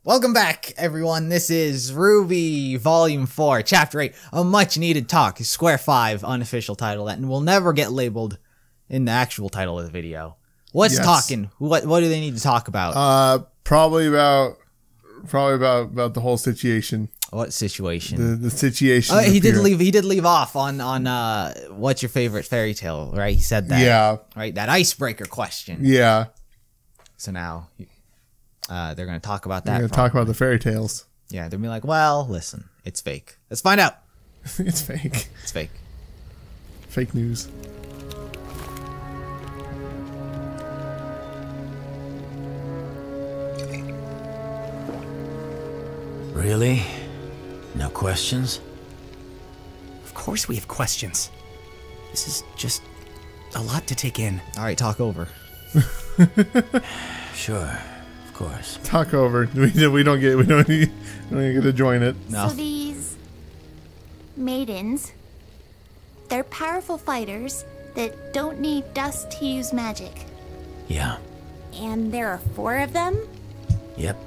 Welcome back, everyone. This is RWBY Volume 4, Chapter 8, a much-needed talk, Square 5, unofficial title, that will never get labeled in the actual title of the video. What's talking? What do they need to talk about? Probably about the whole situation. What situation? The situation. He did leave off on what's your favorite fairy tale, right? He said that. Yeah. Right, that icebreaker question. Yeah. So now they're going to talk about that. They're going to talk about the fairy tales. Yeah, they'll be like, well, listen, it's fake. Let's find out. It's fake. It's fake. Fake news. Really? No questions? Of course we have questions. This is just a lot to take in. All right, talk over. Sure, of course. Talk over. We don't get to join it. No. So these maidens, they're powerful fighters that don't need dust to use magic. Yeah. And there are 4 of them? Yep.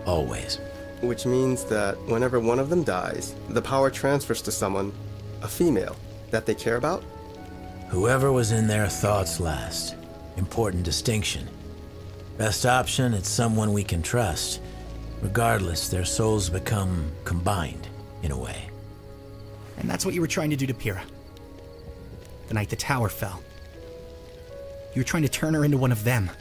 Always. Which means that whenever one of them dies, the power transfers to someone, a female, that they care about? Whoever was in their thoughts last. Important distinction. Best option, it's someone we can trust. Regardless, their souls become combined, in a way. And that's what you were trying to do to Pyrrha. The night the tower fell. You were trying to turn her into one of them.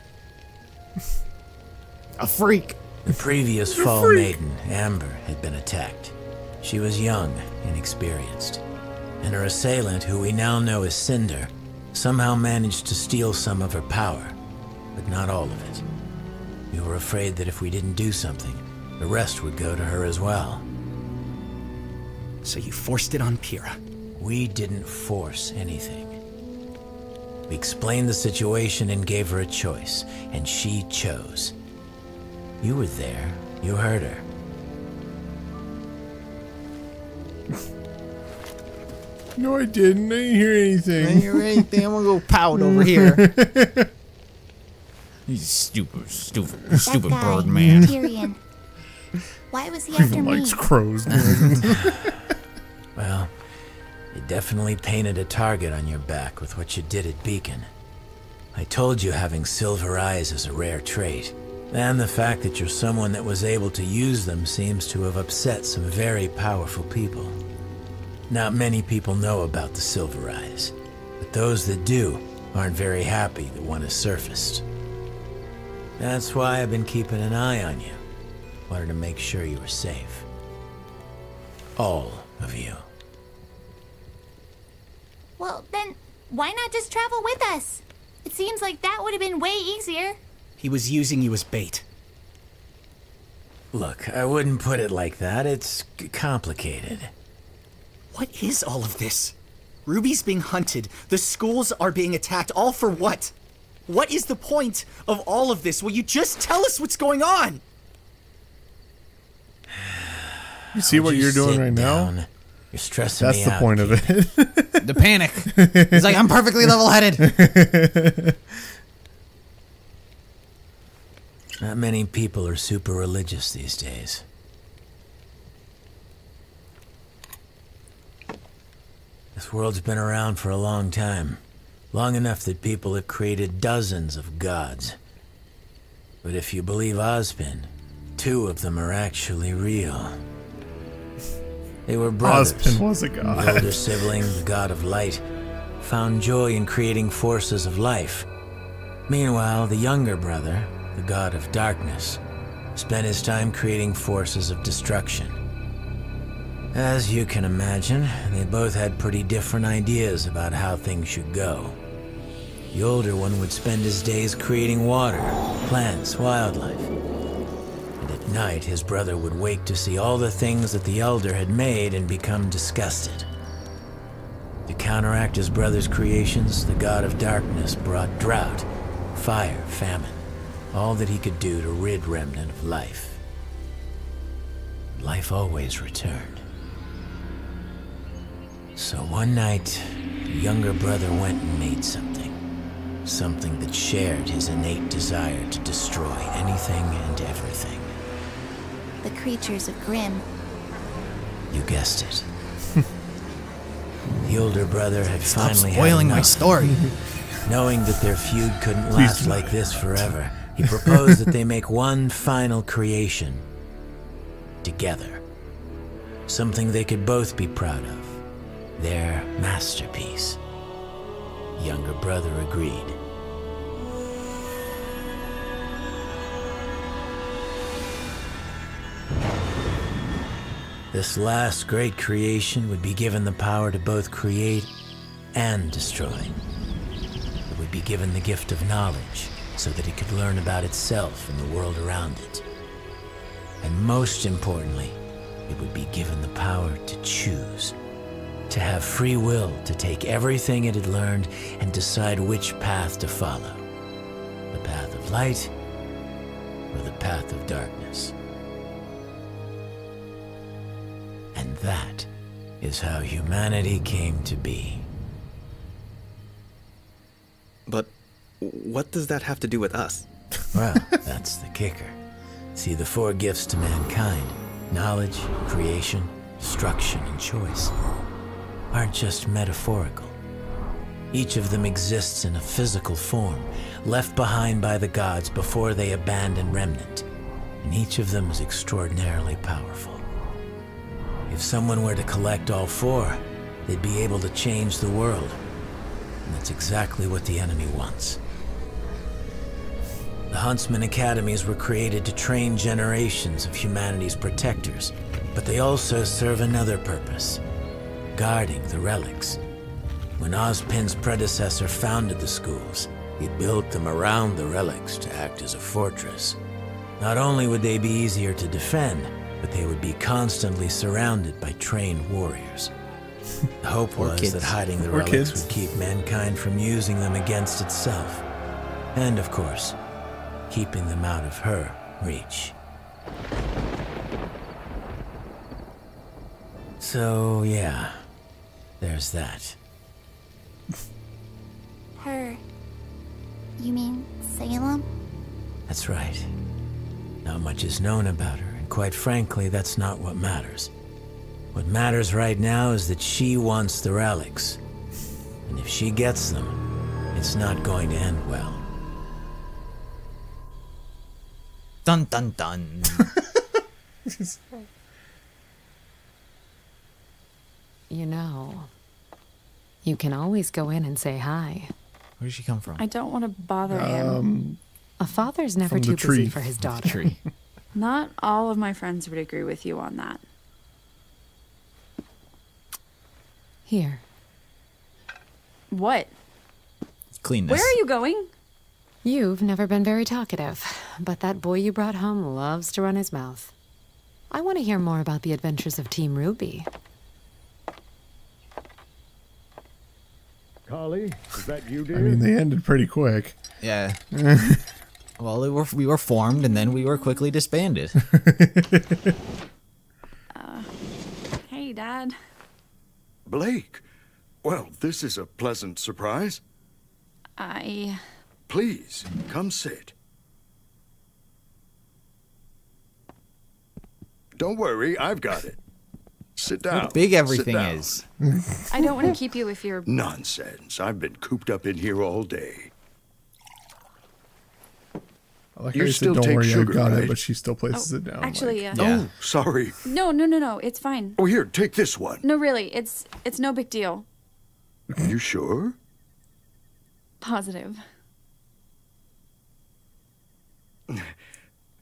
A freak. The previous Fall Maiden, Amber, had been attacked. She was young, inexperienced. And her assailant, who we now know as Cinder, somehow managed to steal some of her power, but not all of it. We were afraid that if we didn't do something, the rest would go to her as well. So you forced it on Pyrrha. We didn't force anything. We explained the situation and gave her a choice, and she chose. You were there. You heard her. No, I didn't. I didn't hear anything. I didn't hear anything. I'm gonna go pout over here. You stupid That guy, bird man. Tyrion. Why was he after me? Likes crows. Well, you definitely painted a target on your back with what you did at Beacon. I told you having silver eyes is a rare trait. And the fact that you're someone that was able to use them seems to have upset some very powerful people. Not many people know about the Silver Eyes, but those that do aren't very happy that one has surfaced. That's why I've been keeping an eye on you. Wanted to make sure you were safe. All of you. Well, then, why not just travel with us? It seems like that would have been way easier. He was using you as bait. Look, I wouldn't put it like that. It's complicated. What is all of this? Ruby's being hunted. The schools are being attacked. All for what? What is the point of all of this? Will you just tell us what's going on? You see what you're doing right now? You're stressing me out. That's the point of it. The panic. He's like, I'm perfectly level-headed. Not many people are super religious these days. This world's been around for a long time. Long enough that people have created dozens of gods. But if you believe Ozpin, 2 of them are actually real. They were brothers. Ozpin was a god. The older sibling, the god of light, found joy in creating forces of life. Meanwhile, the younger brother, the god of darkness, spent his time creating forces of destruction. As you can imagine, they both had pretty different ideas about how things should go. The older one would spend his days creating water, plants, wildlife. And at night, his brother would wake to see all the things that the elder had made and become disgusted. To counteract his brother's creations, the god of darkness brought drought, fire, famine. All that he could do to rid Remnant of life. Life always returned. So one night, the younger brother went and made something. Something that shared his innate desire to destroy anything and everything. the creatures of Grimm. You guessed it. The older brother had Stop finally spoiling had my enough. story. Knowing that their feud couldn't last like this forever, he proposed that they make one final creation together. Something they could both be proud of. Their masterpiece. Younger brother agreed. This last great creation would be given the power to both create and destroy. It would be given the gift of knowledge so that it could learn about itself and the world around it. And most importantly, it would be given the power to choose, to have free will to take everything it had learned and decide which path to follow. The path of light or the path of darkness. And that is how humanity came to be. But what does that have to do with us? Well, that's the kicker. See, the four gifts to mankind, knowledge, creation, destruction, and choice, aren't just metaphorical. Each of them exists in a physical form, left behind by the gods before they abandoned Remnant, and each of them is extraordinarily powerful. If someone were to collect all four, they'd be able to change the world. And that's exactly what the enemy wants. The Huntsman Academies were created to train generations of humanity's protectors, but they also serve another purpose, guarding the relics. When Ozpin's predecessor founded the schools, he built them around the relics to act as a fortress. Not only would they be easier to defend, but they would be constantly surrounded by trained warriors. The hope was that hiding the relics would keep mankind from using them against itself. And of course, keeping them out of her reach. So, yeah, there's that. Her. You mean Salem? That's right. Not much is known about her, and quite frankly, that's not what matters. What matters right now is that she wants the relics. And if she gets them, it's not going to end well. Dun dun dun. You know, you can always go in and say hi. Where did she come from? I don't want to bother him. A father's never From the too busy tree. for his daughter. Tree. Not all of my friends would agree with you on that. Here. What? Clean this. Where are you going? You've never been very talkative, but that boy you brought home loves to run his mouth. I want to hear more about the adventures of Team RWBY. Collie, is that you, dear? I mean, they ended pretty quick. Yeah. Well, we were formed, and then we were quickly disbanded. Hey, Dad. Blake. Well, this is a pleasant surprise. Please, come sit. Don't worry, I've got it. Sit down. How big everything Sit down. is. I don't want to keep you if you're... Nonsense. I've been cooped up in here all day. I like You how you still said, don't take worry, sugar, I got right? it, but she still places it down. Actually, like, Yeah. Sorry. No, it's fine. Oh, here, take this one. No, really, it's no big deal. You sure? Positive.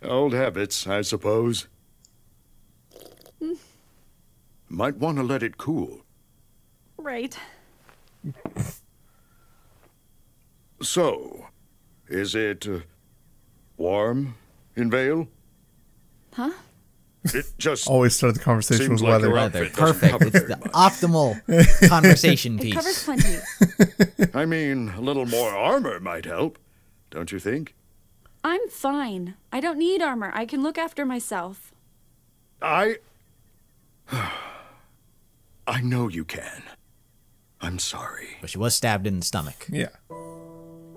Old habits, I suppose. Might want to let it cool. Right. So, is it warm in Vale? Huh? It just always start the conversation seems with like weather. your Weather. outfit doesn't Perfect. cover It's very the much. optimal conversation It piece. covers plenty. I mean, a little more armor might help, don't you think? I'm fine. I don't need armor. I can look after myself. I know you can. I'm sorry. But she was stabbed in the stomach. Yeah.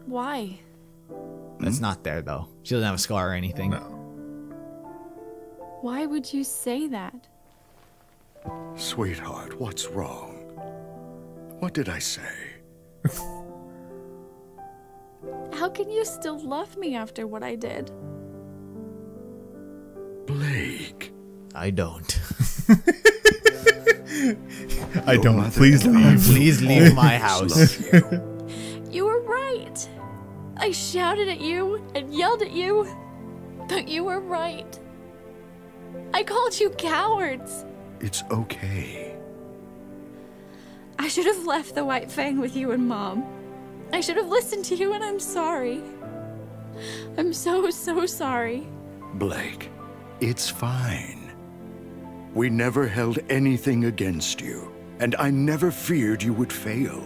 Why? That's not there, though. She doesn't have a scar or anything. No. Why would you say that? Sweetheart, what's wrong? What did I say? How can you still love me after what I did? Blake. I don't. I don't. Please leave. Please leave my house. You were right. I shouted at you and yelled at you, but you were right. I called you cowards. It's okay. I should have left the White Fang with you and Mom. I should have listened to you, and I'm sorry. I'm so sorry. Blake, it's fine. We never held anything against you, and I never feared you would fail.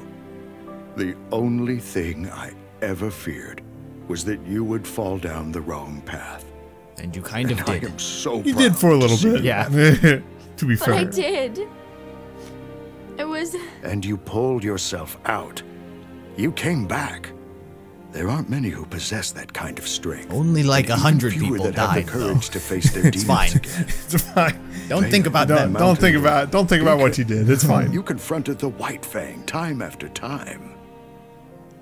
The only thing I ever feared was that you would fall down the wrong path. And you kind of did. I am so You proud did for a little to bit. see Yeah. To be But fair. I did. It was... And you pulled yourself out. You came back. There aren't many who possess that kind of strength. Only like And even 100 fewer people that died, have the courage though. to face their It's demons fine. again. It's fine. Don't think about them. Don't think about what you did. It's fine. You confronted the White Fang time after time.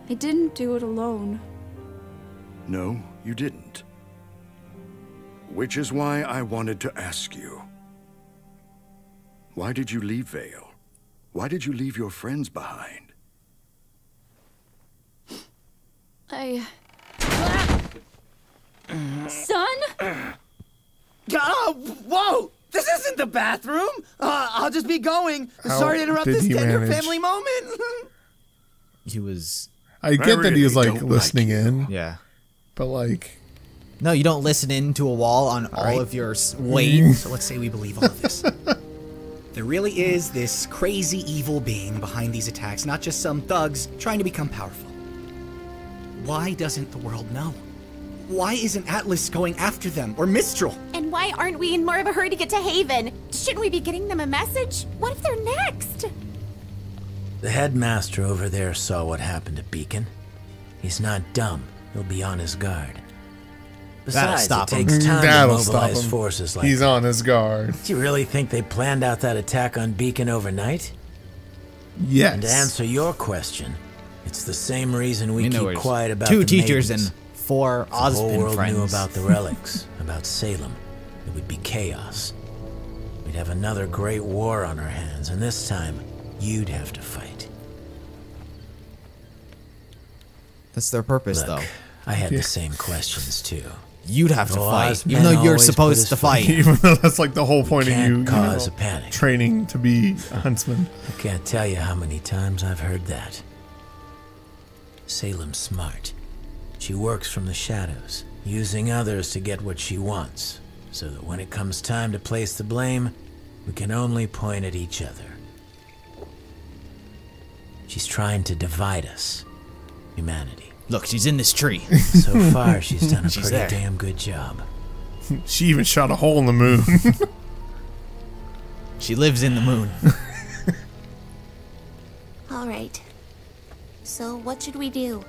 I didn't do it alone. No, you didn't. Which is why I wanted to ask you. Why did you leave Vale? Why did you leave your friends behind? Son? Whoa! This isn't the bathroom! I'll just be going. How Sorry to interrupt did this he tender manage? family moment. He was... I get that he was like Don't listening like in, Yeah. but like, No, you don't listen into a wall on all of your weight. So let's say we believe all of this. There really is this crazy evil being behind these attacks, not just some thugs trying to become powerful. Why doesn't the world know? Why isn't Atlas going after them, or Mistral? And why aren't we in more of a hurry to get to Haven? Shouldn't we be getting them a message? What if they're next? The headmaster over there saw what happened at Beacon. He's not dumb. He'll be on his guard. Besides, stop it him. takes time to that'll stop mobilize him. forces like He's that. on his guard. Do you really think they planned out that attack on Beacon overnight? Yes. And to answer your question, it's the same reason we You know, keep there's quiet about two the teachers maidens. and 4 If the whole Ozpin world friends. knew about the relics, about Salem. It would be chaos. We'd have another great war on our hands, and this time, you'd have to fight. That's their purpose, Look, though. I had the same questions too. You'd have to Oh, fight, Ozpin even though you're always put supposed his to foot fight. Even though that's like the whole point of Can't you cause know, a panic. training to be a huntsman. I can't tell you how many times I've heard that. Salem's smart. She works from the shadows, using others to get what she wants, so that when it comes time to place the blame, we can only point at each other. She's trying to divide us, humanity. Look, she's in this tree. So far, she's done a She's pretty there. damn good job. She even shot a hole in the moon. She lives in the moon. All right. So what should we do?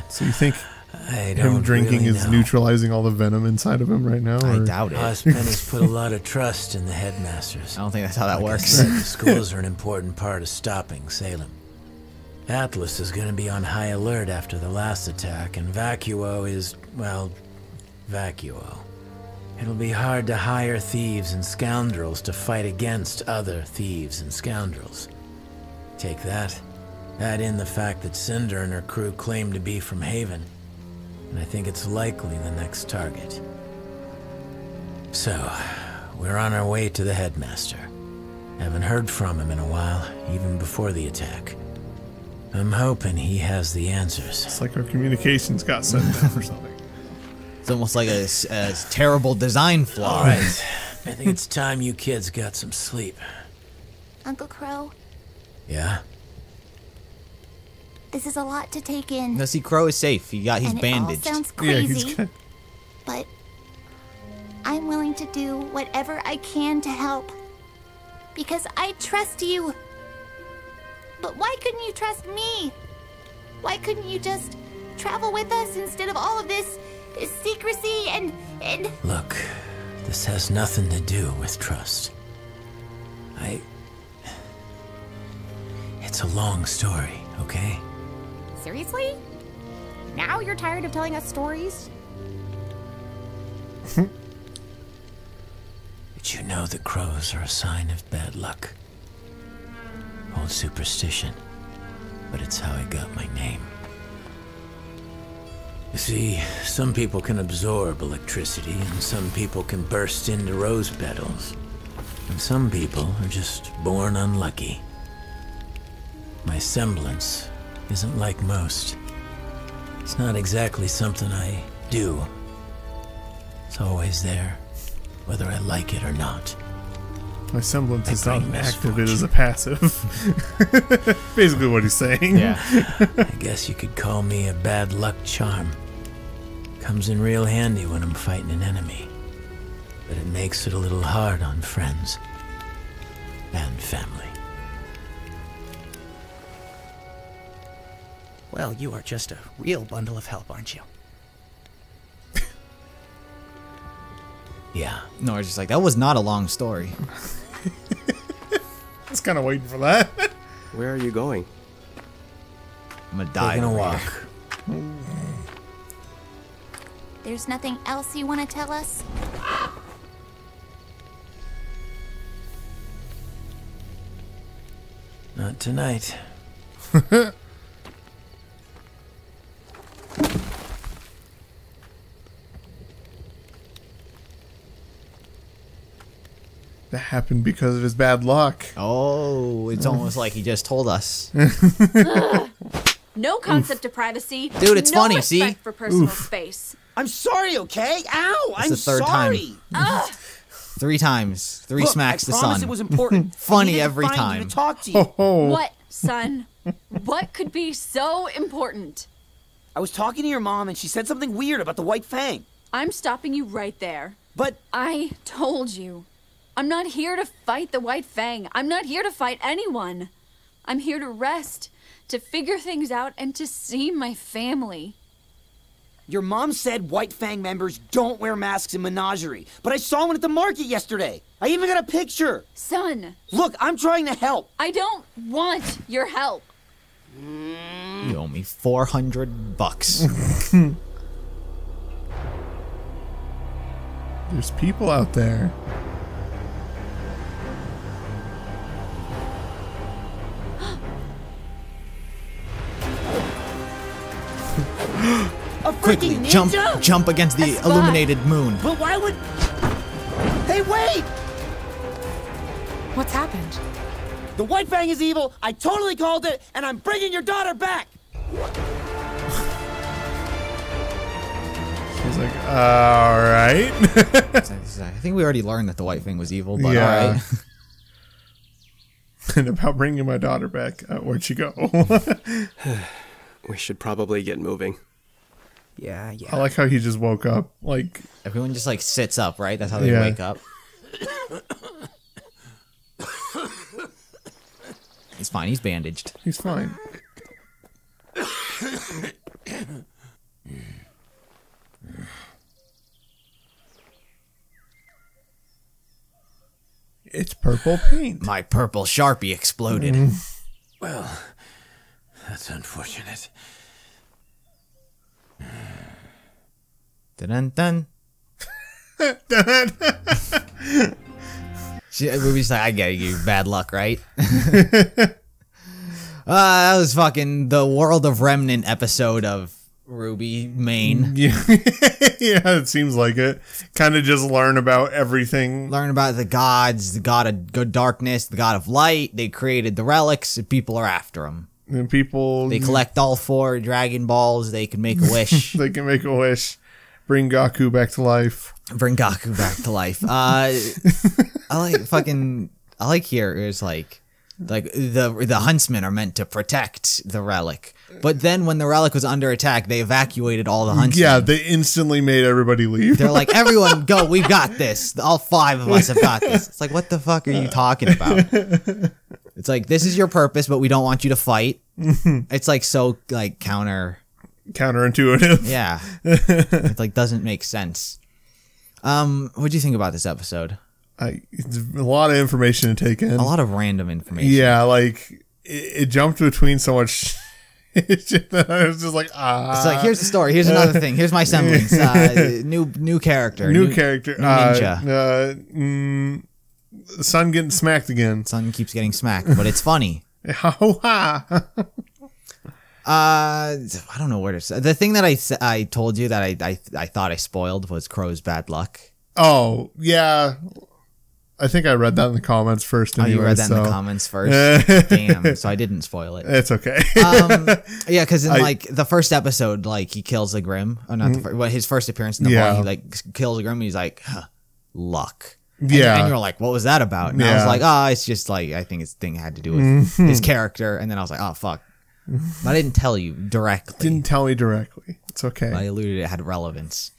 So you think I don't him drinking really is know. neutralizing all the venom inside of him right now? I or- doubt it. Ozpin has put a lot of trust in the headmasters. I don't think that's how that Like I works. said, the schools are an important part of stopping Salem. Atlas is going to be on high alert after the last attack, and Vacuo is, well, Vacuo. It'll be hard to hire thieves and scoundrels to fight against other thieves and scoundrels. Take that. Add in the fact that Cinder and her crew claim to be from Haven, and I think it's likely the next target. So, we're on our way to the headmaster. Haven't heard from him in a while, even before the attack. I'm hoping he has the answers. It's like our communications got set down or something. It's almost like a terrible design flaw. All right, I think it's time you kids got some sleep. Uncle Crow, Yeah? this is a lot to take in. No, see, Crow is safe. He's and bandaged. It all sounds Yeah, he's crazy, good. but I'm willing to do whatever I can to help. Because I trust you. But why couldn't you trust me? Why couldn't you just travel with us instead of all of this secrecy and... Look, this has nothing to do with trust. It's a long story, okay? Seriously? Now you're tired of telling us stories? Did you know that crows are a sign of bad luck? Old superstition, but it's how I got my name. You see, some people can absorb electricity, and some people can burst into rose petals. And some people are just born unlucky. My semblance isn't like most. It's not exactly something I do. It's always there, whether I like it or not. My semblance is not active, it is a passive. Basically what he's saying. Yeah. I guess you could call me a bad luck charm. Comes in real handy when I'm fighting an enemy. But it makes it a little hard on friends and family. Well, you are just a real bundle of help, aren't you? Yeah. No, it's just like, that was not a long story. I was kind of waiting for that. Where are you going? I'm gonna die. Taking a over walk. here. There's nothing else you want to tell us? Not tonight. That happened because of his bad luck. Oh, it's almost like he just told us. No concept of privacy. Dude, it's no funny, respect see? for personal space. I'm sorry, okay? Ow! That's I'm the third sorry. time. 3 times. 3 Look, smacks I the promise sun. it was important. Funny I needed every to find time. You to talk to you. What, son? What could be so important? I was talking to your mom and she said something weird about the White Fang. I'm stopping you right there. But I told you. I'm not here to fight the White Fang. I'm not here to fight anyone. I'm here to rest, to figure things out, and to see my family. your mom said White Fang members don't wear masks in Menagerie, but I saw one at the market yesterday. I even got a picture. Son. Look, I'm trying to help. I don't want your help. You owe me $400. There's people out there. A Quickly, freaking ninja? jump against the illuminated moon. But why would... Hey, wait! What's happened? The White Fang is evil, I totally called it, and I'm bringing your daughter back! She's like, alright. I think we already learned that the White Fang was evil, but Yeah. alright. And about bringing my daughter back. Where'd she go? We should probably get moving. Yeah. I like how he just woke up. Like, everyone just like sits up, right? That's how they Yeah. wake up. He's fine. He's bandaged. he's fine. It's purple paint. My purple Sharpie exploded. Well, that's unfortunate. Dun dun. Ruby's like, I get you. Bad luck, right? That was fucking the World of Remnant episode of RWBY, Maine. Yeah, yeah, it seems like it. Kind of just learn about everything. Learn about the gods, the god of good darkness, the god of light. They created the relics, and people are after them. And people... They collect all 4 Dragon Balls. They can make a wish. They can make a wish. Bring Gaku back to life. Bring Gaku back to life. I like here is like the huntsmen are meant to protect the relic. But then when the relic was under attack, they evacuated all the huntsmen. Yeah, they instantly made everybody leave. They're like, everyone go, we've got this. All 5 of us have got this. It's like, what the fuck are you talking about? It's like, this is your purpose, but we don't want you to fight. It's like so like counter counterintuitive. Yeah. It like doesn't make sense. What do you think about this episode? It's a lot of information to take in. A lot of random information. Yeah, like it jumped between so much shit that I was just like, It's like, here's the story. Here's another thing. Here's my semblance. New character. New character. New ninja. The sun getting smacked again. Sun keeps getting smacked, but it's funny. Ha. I don't know where to say. The thing that I told you that I thought I spoiled was Crow's bad luck. Oh, yeah. I think I read that in the comments first. Anyway, you read that in the comments first? Damn. So I didn't spoil it. It's okay. Yeah, because in like the first episode, like he kills the Grim. Oh, not the first, well, his first appearance in the bar, he like kills the Grim. And he's like, luck. And you're like, what was that about? And I was like, it's just like, I think his thing had to do with his character. And then I was like, oh, fuck. But I didn't tell you directly. Didn't tell me directly. It's okay. But I alluded it had relevance.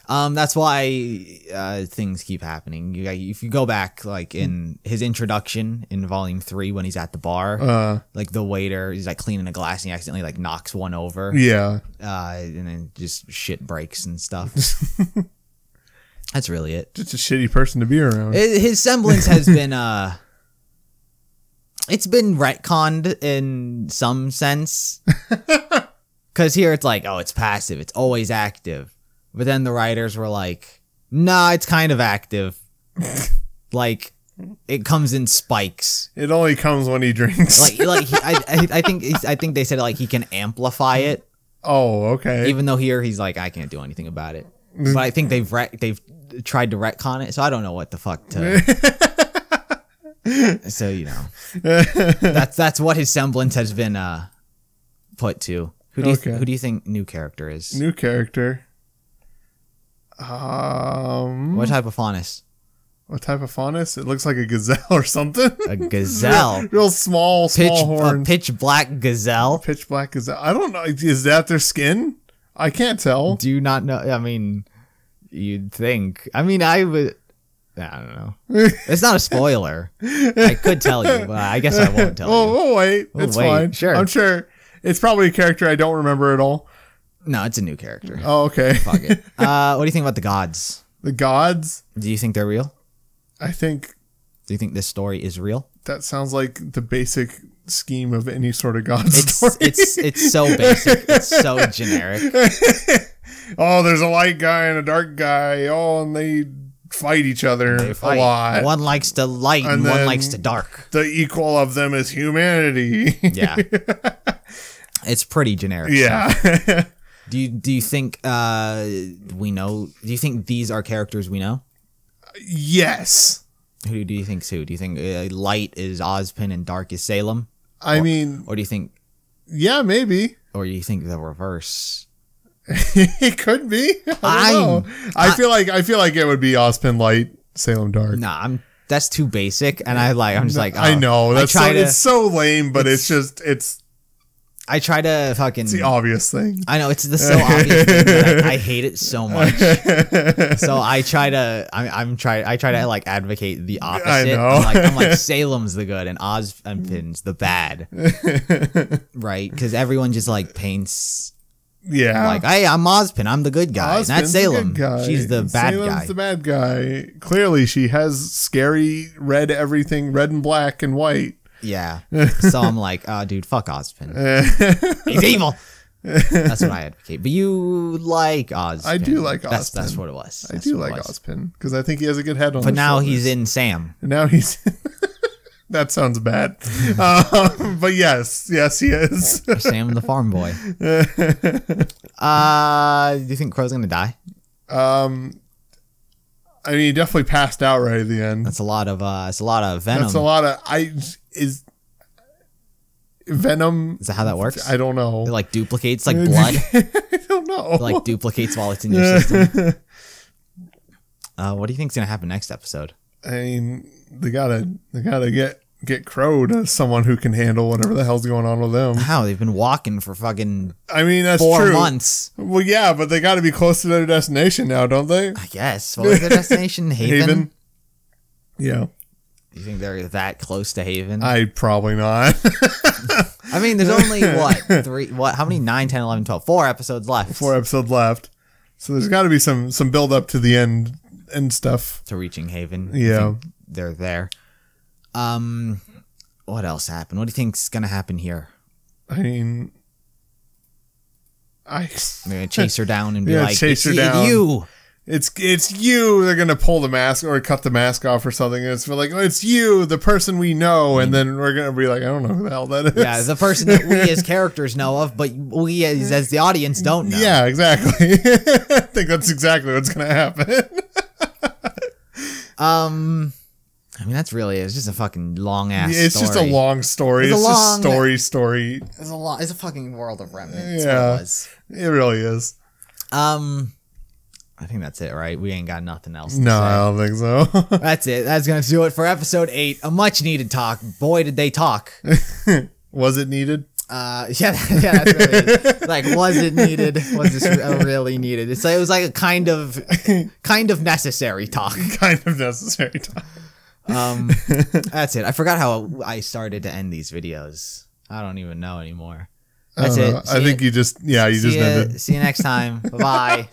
That's why things keep happening. If you go back, like in his introduction in Volume 3, when he's at the bar, like the waiter, he's like cleaning a glass and he accidentally like knocks one over. Yeah. And then just shit breaks and stuff. That's really it. Just a shitty person to be around. His semblance has been it's been retconned in some sense. Because here it's like, oh, it's passive. It's always active. But then the writers were like, nah, it's kind of active. Like, it comes in spikes. It only comes when he drinks. I think they said like he can amplify it. Oh, okay. Even though here he's like, I can't do anything about it. But I think they've tried to retcon it, so I don't know what the fuck to. So you know, that's what his semblance has been put to. Who do you think new character is? New character. What type of faunus? What type of faunus? It looks like a gazelle or something. A gazelle. Real small horns. A pitch black gazelle. Pitch black gazelle. I don't know. Is that their skin? I can't tell. Do you not know? I mean, you'd think. I mean, I don't know. It's not a spoiler. I could tell you, but I guess I won't tell you. Oh, wait. It's fine. Sure. I'm sure. It's probably a character I don't remember at all. No, it's a new character. Oh, okay. Fuck it. What do you think about the gods? The gods? Do you think they're real? Do you think this story is real? That sounds like the basic scheme of any sort of god story. It's so basic. It's so generic. Oh, there's a light guy and a dark guy. Oh, and they fight each other a lot. One likes to light and one likes to dark. The equal of them is humanity. Yeah. It's pretty generic. Yeah. So. Do you think we know? Do you think these are characters we know? Yes. Who do you think's who? Do you think light is Ozpin and dark is Salem? I mean, or do you think? Yeah, maybe. Or do you think the reverse? It could be. I don't know. I feel like it would be Ozpin light, Salem dark. Nah, that's too basic, and I'm just like, oh, I know it's so lame, but it's. I try to fucking. It's the obvious thing. I know it's the so obvious thing that I hate it so much. So I try to. I try to like advocate the opposite. I know. I'm like Salem's the good and Ozpin's the bad, right? Because everyone just like paints. Yeah. Like, hey, I'm Ozpin. I'm the good guy. Ozpin's and that's Salem. the good guy. She's the bad Salem's guy. The bad guy. Clearly, she has scary red everything, red and black and white. Yeah. So I'm like, oh, dude, fuck Ozpin. He's evil. That's what I advocate. But you like Ozpin. I do like Ozpin. That's what it was. I do like Ozpin because I think he has a good head on. But now he's in Sam. Now he's. That sounds bad. But yes, he is. Sam the farm boy. Do you think Crow's gonna die? I mean, he definitely passed out right at the end. That's a lot of venom. That's a lot of venom. Is that how that works? I don't know. It like duplicates like blood. I don't know. It like duplicates while it's in your system. What do you think's gonna happen next episode? I mean, they gotta get Crow to someone who can handle whatever the hell's going on with them. How? They've been walking for fucking. I mean, that's 4 true. months. Well, yeah, but they got to be close to their destination now, don't they? I guess. What was their destination? Haven. Yeah. You think they're that close to Haven? Probably not. I mean, there's only how many? 9, 10, 11, 12. 4 episodes left. 4 episodes left. So there's got to be some build up to the end and stuff. To reaching Haven. Yeah. They're there. What else happened? What do you think's gonna happen here? I mean, They're gonna chase her down and be like, chase her down. You. It's you. They're gonna pull the mask or cut the mask off or something. It's like, oh, it's you, the person we know, and then we're gonna be like, I don't know who the hell that is. Yeah, the person that we as characters know of, but we as the audience don't know. Yeah, exactly. I think that's exactly what's gonna happen. I mean, that's really it. It's just a fucking long ass. It's story. just a long story. It's just story. It's a fucking world of remnants. Yeah, it really is. I think that's it, right? We ain't got nothing else to say. No, I don't think so. That's it. That's going to do it for episode 8. A much needed talk. Boy, did they talk. Was it needed? Yeah, that's really it. Like, was it needed? Was this really needed? It was like a kind of necessary talk. Kind of necessary talk. That's it. I forgot how I started to end these videos. I don't even know anymore. That's it. I think you just ended. See you next time. Bye-bye.